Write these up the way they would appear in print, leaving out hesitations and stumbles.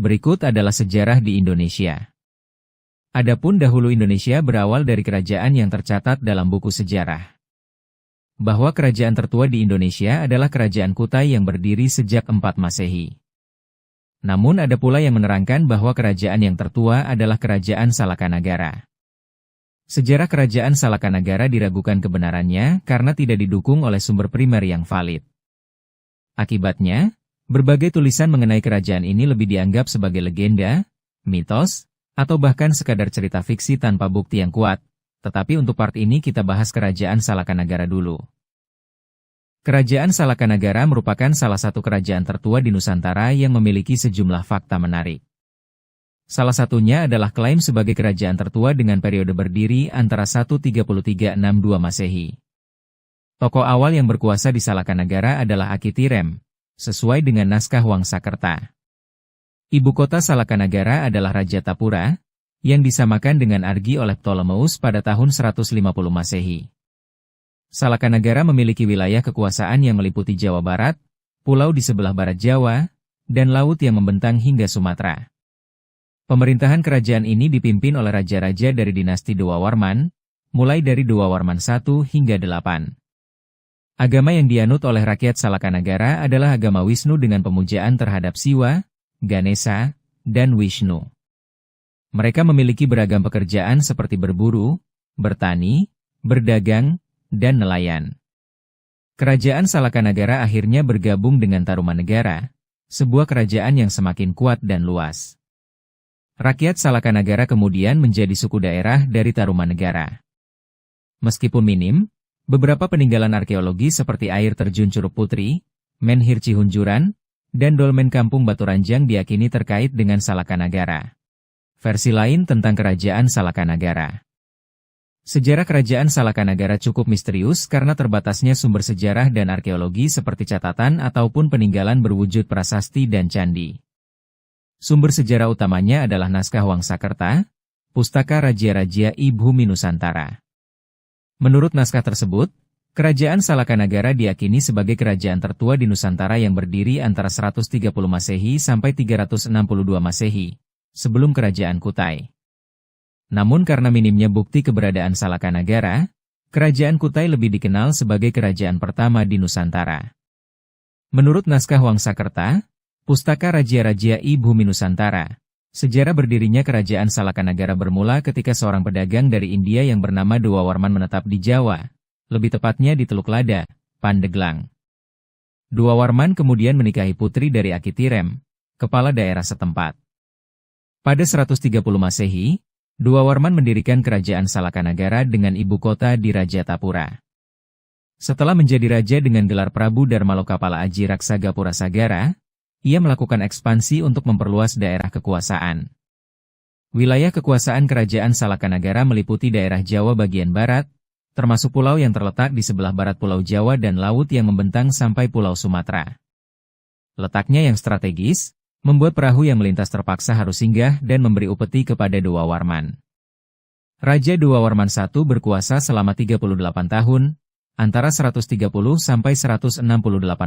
Berikut adalah sejarah di Indonesia. Adapun dahulu Indonesia berawal dari kerajaan yang tercatat dalam buku sejarah. Bahwa kerajaan tertua di Indonesia adalah Kerajaan Kutai yang berdiri sejak 4 Masehi. Namun ada pula yang menerangkan bahwa kerajaan yang tertua adalah Kerajaan Salakanagara. Sejarah Kerajaan Salakanagara diragukan kebenarannya karena tidak didukung oleh sumber primer yang valid. Akibatnya, berbagai tulisan mengenai kerajaan ini lebih dianggap sebagai legenda, mitos, atau bahkan sekadar cerita fiksi tanpa bukti yang kuat. Tetapi untuk part ini kita bahas Kerajaan Salakanagara dulu. Kerajaan Salakanagara merupakan salah satu kerajaan tertua di Nusantara yang memiliki sejumlah fakta menarik. Salah satunya adalah klaim sebagai kerajaan tertua dengan periode berdiri antara 1332 Masehi. Tokoh awal yang berkuasa di Salakanagara adalah Akitirem, sesuai dengan naskah Wangsakerta. Ibu kota Salakanagara adalah Rajatapura, yang disamakan dengan Argi oleh Ptolemeus pada tahun 150 Masehi. Salakanagara memiliki wilayah kekuasaan yang meliputi Jawa Barat, pulau di sebelah barat Jawa, dan laut yang membentang hingga Sumatera. Pemerintahan kerajaan ini dipimpin oleh raja-raja dari dinasti Dewawarman, mulai dari Dewawarman I hingga 8. Agama yang dianut oleh rakyat Salakanagara adalah agama Wisnu dengan pemujaan terhadap Siwa, Ganesha, dan Wishnu. Mereka memiliki beragam pekerjaan seperti berburu, bertani, berdagang, dan nelayan. Kerajaan Salakanagara akhirnya bergabung dengan Tarumanegara, sebuah kerajaan yang semakin kuat dan luas. Rakyat Salakanagara kemudian menjadi suku daerah dari Tarumanegara. Meskipun minim, beberapa peninggalan arkeologi seperti air terjun Curug Putri, Menhir Cihunjuran, dan dolmen Kampung Baturanjang diyakini terkait dengan Salakanagara. Versi lain tentang Kerajaan Salakanagara. Sejarah Kerajaan Salakanagara cukup misterius karena terbatasnya sumber sejarah dan arkeologi seperti catatan ataupun peninggalan berwujud prasasti dan candi. Sumber sejarah utamanya adalah naskah Wangsakerta, Pustaka Raja-Raja I Bhumi Nusantara. Menurut naskah tersebut, Kerajaan Salakanagara diyakini sebagai kerajaan tertua di Nusantara yang berdiri antara 130 Masehi sampai 362 Masehi, sebelum Kerajaan Kutai. Namun karena minimnya bukti keberadaan Salakanagara, Kerajaan Kutai lebih dikenal sebagai kerajaan pertama di Nusantara. Menurut naskah Wangsakerta, Pustaka Raja-Raja I Bhumi Nusantara, sejarah berdirinya Kerajaan Salakanagara bermula ketika seorang pedagang dari India yang bernama Dewawarman menetap di Jawa, lebih tepatnya di Teluk Lada, Pandeglang. Dewawarman kemudian menikahi putri dari Akitirem, kepala daerah setempat. Pada 130 Masehi, Dewawarman mendirikan Kerajaan Salakanagara dengan ibu kota di Rajatapura. Setelah menjadi raja dengan gelar Prabu Darmalokapala Aji Raksagapura Sagara, ia melakukan ekspansi untuk memperluas daerah kekuasaan. Wilayah kekuasaan Kerajaan Salakanagara meliputi daerah Jawa bagian barat, termasuk pulau yang terletak di sebelah barat Pulau Jawa dan laut yang membentang sampai Pulau Sumatera. Letaknya yang strategis, membuat perahu yang melintas terpaksa harus singgah dan memberi upeti kepada Dewawarman. Raja Dewawarman I berkuasa selama 38 tahun, antara 130 sampai 168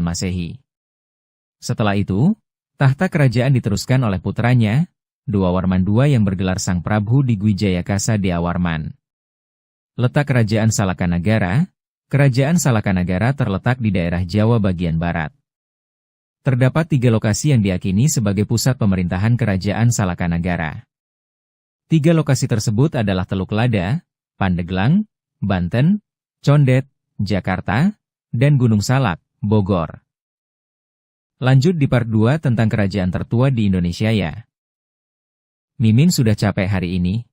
Masehi. Setelah itu, tahta kerajaan diteruskan oleh putranya, Dewawarman II yang bergelar Sang Prabhu di Gwijayakasa Deawarman. Letak Kerajaan Salakanagara, Kerajaan Salakanagara terletak di daerah Jawa bagian barat. Terdapat 3 lokasi yang diyakini sebagai pusat pemerintahan Kerajaan Salakanagara. 3 lokasi tersebut adalah Teluk Lada, Pandeglang, Banten, Condet, Jakarta, dan Gunung Salak, Bogor. Lanjut di part 2 tentang kerajaan tertua di Indonesia ya. Mimin sudah capek hari ini.